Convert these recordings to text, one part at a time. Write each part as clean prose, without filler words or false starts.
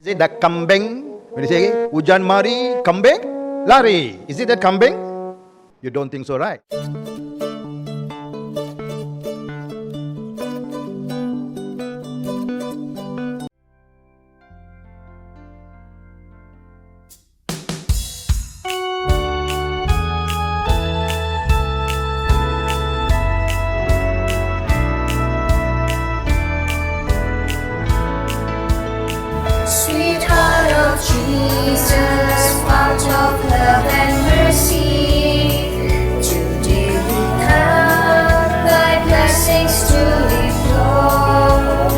Is it that kambing? When you say hujan mari, kambing, lari. Is it that kambing? You don't think so, right? Sweetheart of Jesus, fount of love and mercy, today we come, thy blessings to implore.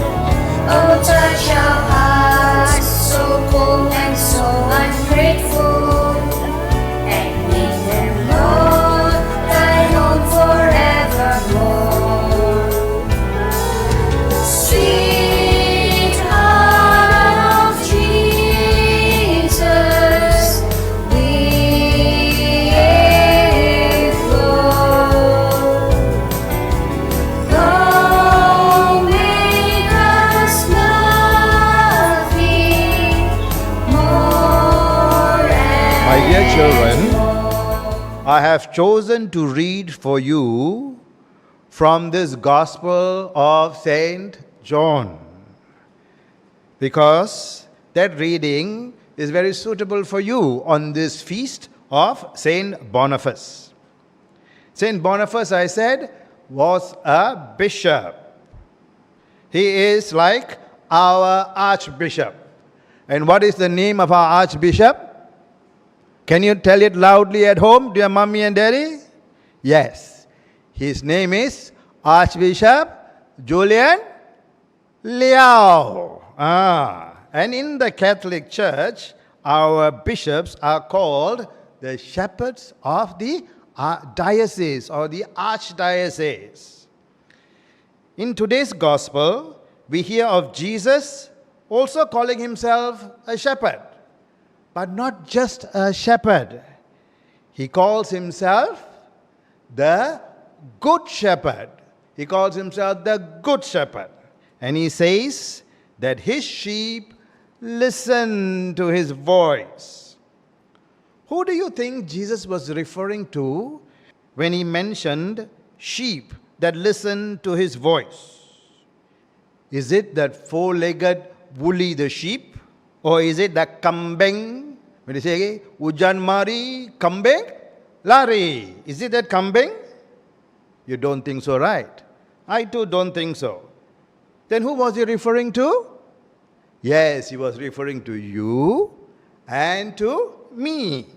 Oh, touch our hearts, so cold and so ungrateful, and make them, Lord, thine own forevermore. Sweetheart of Jesus, we implore. Oh, make us love thee more and My dear children, more. I have chosen to read for you from this Gospel of Saint John because that reading is very suitable for you on this feast of Saint Boniface. Saint Boniface, I said, was a bishop. He is like our archbishop. And what is the name of our archbishop? Can you tell it loudly at home, dear mommy and daddy? Yes. His name is Archbishop Julian Liao. And in the Catholic Church, our bishops are called the shepherds of the diocese or the archdiocese. In today's gospel, we hear of Jesus also calling himself a shepherd, but not just a shepherd. He calls himself the Good Shepherd. He calls himself the Good Shepherd. And he says that his sheep listen to his voice. Who do you think Jesus was referring to when he mentioned sheep that listen to his voice? Is it that four-legged woolly the sheep? Or is it that kambing? When you say, hujan mari, kambing, lari. Is it that kambing? You don't think so, right? I too don't think so. Then who was he referring to? Yes, he was referring to you and to me.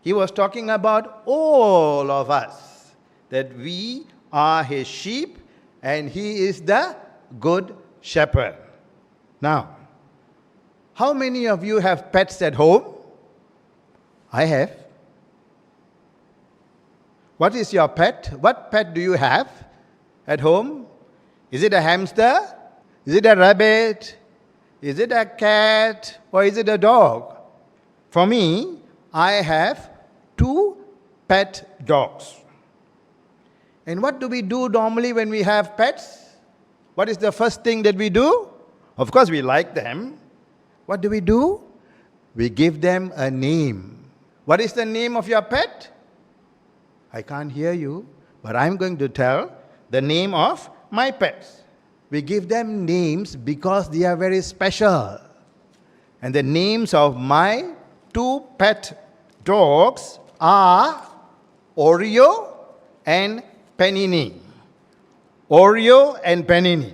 He was talking about all of us, that we are his sheep and he is the good shepherd. Now, how many of you have pets at home? I have. What is your pet? What pet do you have at home? Is it a hamster? Is it a rabbit? Is it a cat? Or is it a dog? For me, I have 2 pet dogs. And what do we do normally when we have pets? What is the first thing that we do? Of course, we like them. What do? We give them a name. What is the name of your pet? I can't hear you, but I'm going to tell the name of my pets. We give them names because they are very special. And the names of my 2 pet dogs are Oreo and Panini. Oreo and Panini.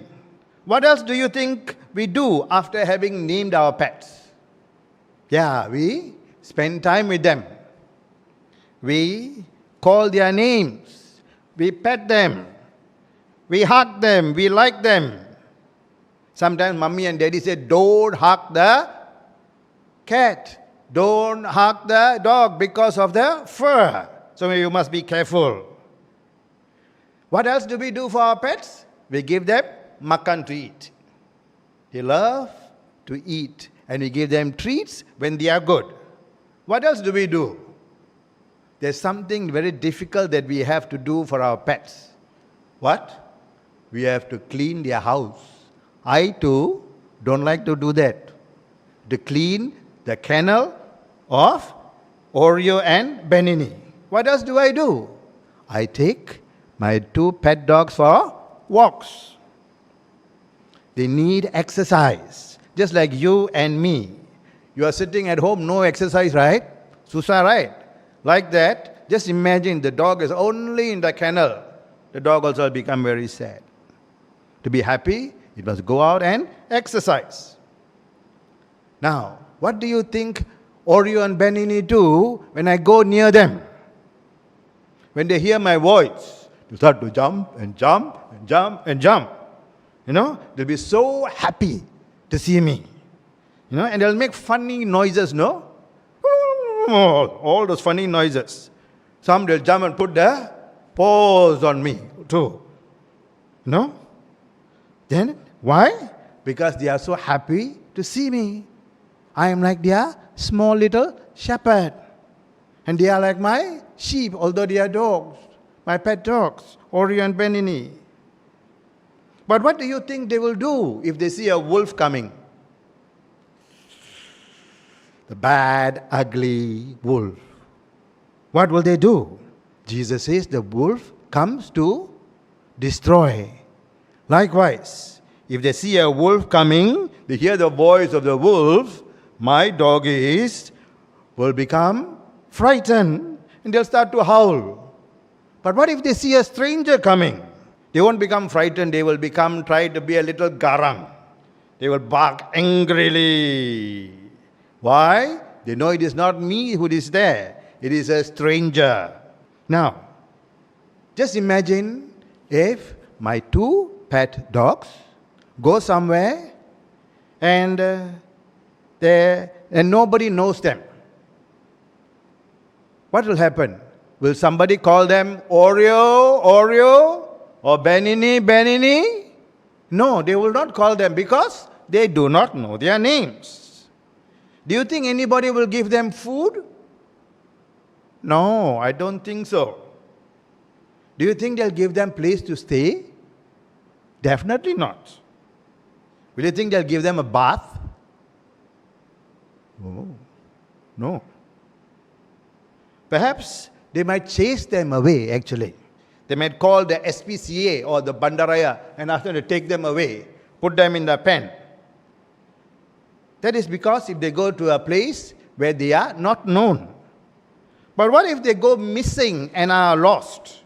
What else do you think we do after having named our pets? Yeah, we spend time with them. We call their names. We pet them. We hug them. We like them. Sometimes mommy and daddy say, don't hug the cat. Don't hug the dog because of the fur. So you must be careful. What else do we do for our pets? We give them makan to eat. They love to eat. And we give them treats when they are good. What else do we do? There's something very difficult that we have to do for our pets. What? We have to clean their house. I too don't like to do that. to clean the kennel of Oreo and Benini. What else do? I take my 2 pet dogs for walks. They need exercise, just like you and me. You are sitting at home, no exercise, right? Susa, right? Like that, just imagine the dog is only in the kennel. The dog also will become very sad. To be happy, it must go out and exercise. Now, what do you think Oreo and Benini do when I go near them? When they hear my voice, they start to jump and jump and jump and jump. They'll be so happy to see me. And they'll make funny noises, no? All those funny noises. Some they'll jump and put their paws on me too. Then, why? Because they are so happy to see me. I am like their small little shepherd. And they are like my sheep, although they are dogs. My pet dogs, Oreo and Benini. But what do you think they will do if they see a wolf coming? The bad, ugly wolf. What will they do? Jesus says the wolf comes to destroy. Likewise, if they see a wolf coming, they hear the voice of the wolf, my doggies will become frightened and they'll start to howl. But what if they see a stranger coming? They won't become frightened, they will try to be a little garang. They will bark angrily. Why? They know it is not me who is there. It is a stranger. Now, just imagine if my 2 pet dogs go somewhere and nobody knows them. What will happen? Will somebody call them Oreo, Oreo, or Benini, Benini? No, they will not call them because they do not know their names. Do you think anybody will give them food? No, I don't think so. Do you think they'll give them place to stay? Definitely not. Will you think they'll give them a bath? No. Perhaps they might chase them away, actually. They might call the SPCA or the Bandaraya and ask them to take them away, put them in the pen. That is because if they go to a place where they are not known. But what if they go missing and are lost?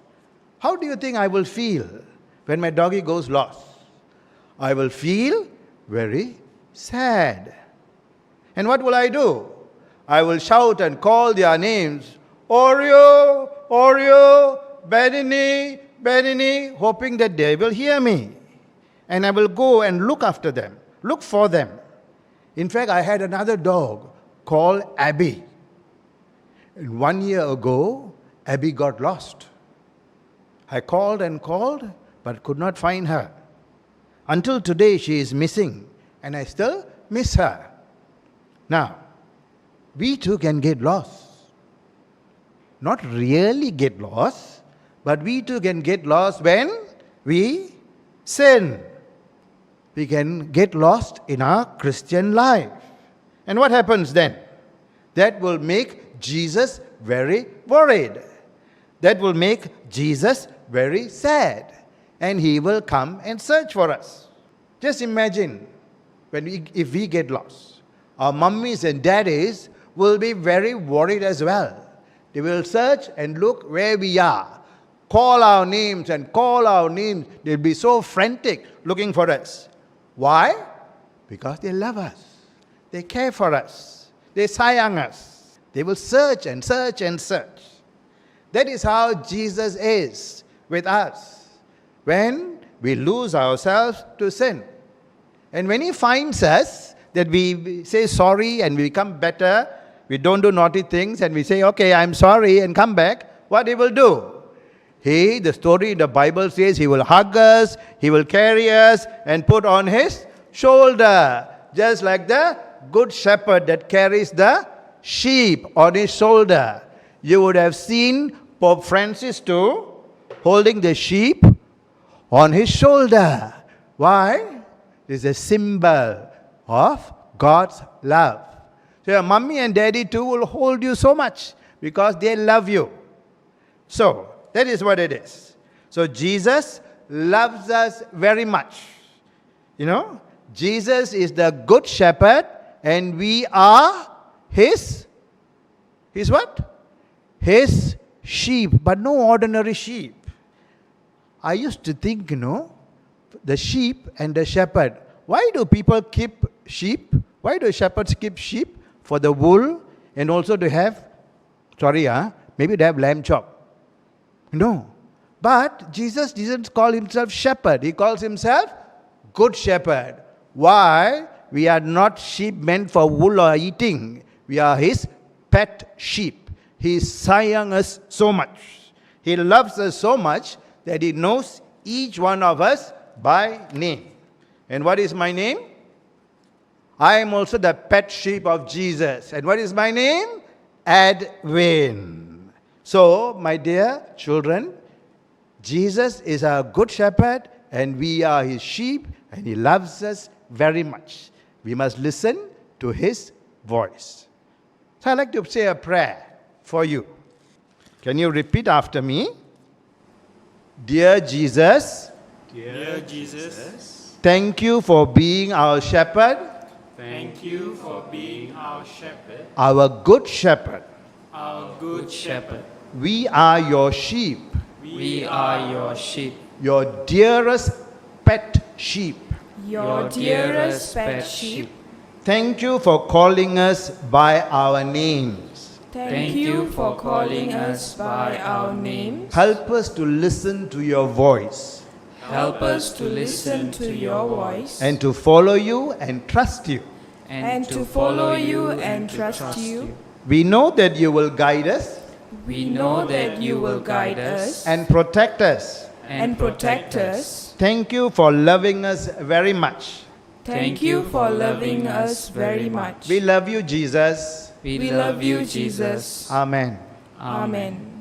How do you think I will feel when my doggy goes lost? I will feel very sad. And what will I do? I will shout and call their names, Oreo, Oreo, Benini, Benini, hoping that they will hear me. And I will go and look after them, look for them. In fact, I had another dog called Abby. And 1 year ago, Abby got lost. I called and called, but could not find her. Until today, she is missing, and I still miss her. Now, we too can get lost. Not really get lost, but we too can get lost when we sin. We can get lost in our Christian life. And what happens then? That will make Jesus very worried. That will make Jesus very sad. And he will come and search for us. Just imagine if we get lost. Our mummies and daddies will be very worried as well. They will search and look where we are. Call our names and call our names. They'll be so frantic looking for us. Why? Because they love us. They care for us. They sayang us. They will search and search and search. That is how Jesus is with us when we lose ourselves to sin. And when he finds us, that we say sorry and we become better, we don't do naughty things and we say, okay, I'm sorry and come back, what he will do? The story in the Bible says he will hug us, he will carry us and put on his shoulder. Just like the good shepherd that carries the sheep on his shoulder. You would have seen Pope Francis too, holding the sheep on his shoulder. Why? It's a symbol of God's love. So your mommy and daddy too will hold you so much because they love you. So that is what it is. So Jesus loves us very much. You know, Jesus is the good shepherd and we are his what? His sheep, but no ordinary sheep. I used to think, the sheep and the shepherd. Why do people keep sheep? Why do shepherds keep sheep? For the wool and also to have, maybe they have lamb chop. No. But Jesus didn't call himself shepherd. He calls himself good shepherd. Why? We are not sheep meant for wool or eating. We are his pet sheep. He sang us so much. He loves us so much that he knows each one of us by name. And what is my name? I am also the pet sheep of Jesus. And what is my name? Edwin. So, my dear children, Jesus is our good shepherd and we are his sheep and he loves us very much. We must listen to his voice. So, I'd like to say a prayer for you. Can you repeat after me? Dear Jesus, Dear Jesus, thank you for being our shepherd, thank you for being our shepherd, our good shepherd. our good shepherd. We are your sheep, We are your sheep, your dearest pet sheep. Your dearest pet sheep. Thank you for calling us by our names. Thank you for calling us by our names. Help us to listen to your voice help us to Listen to your voice and to follow you and trust you. and to follow you and trust you. We know that you will guide us We know that you will guide us and protect us. and protect us. Thank you for loving us very much. Thank you for loving us very much. We love you, Jesus. We love you, Jesus. Amen. Amen.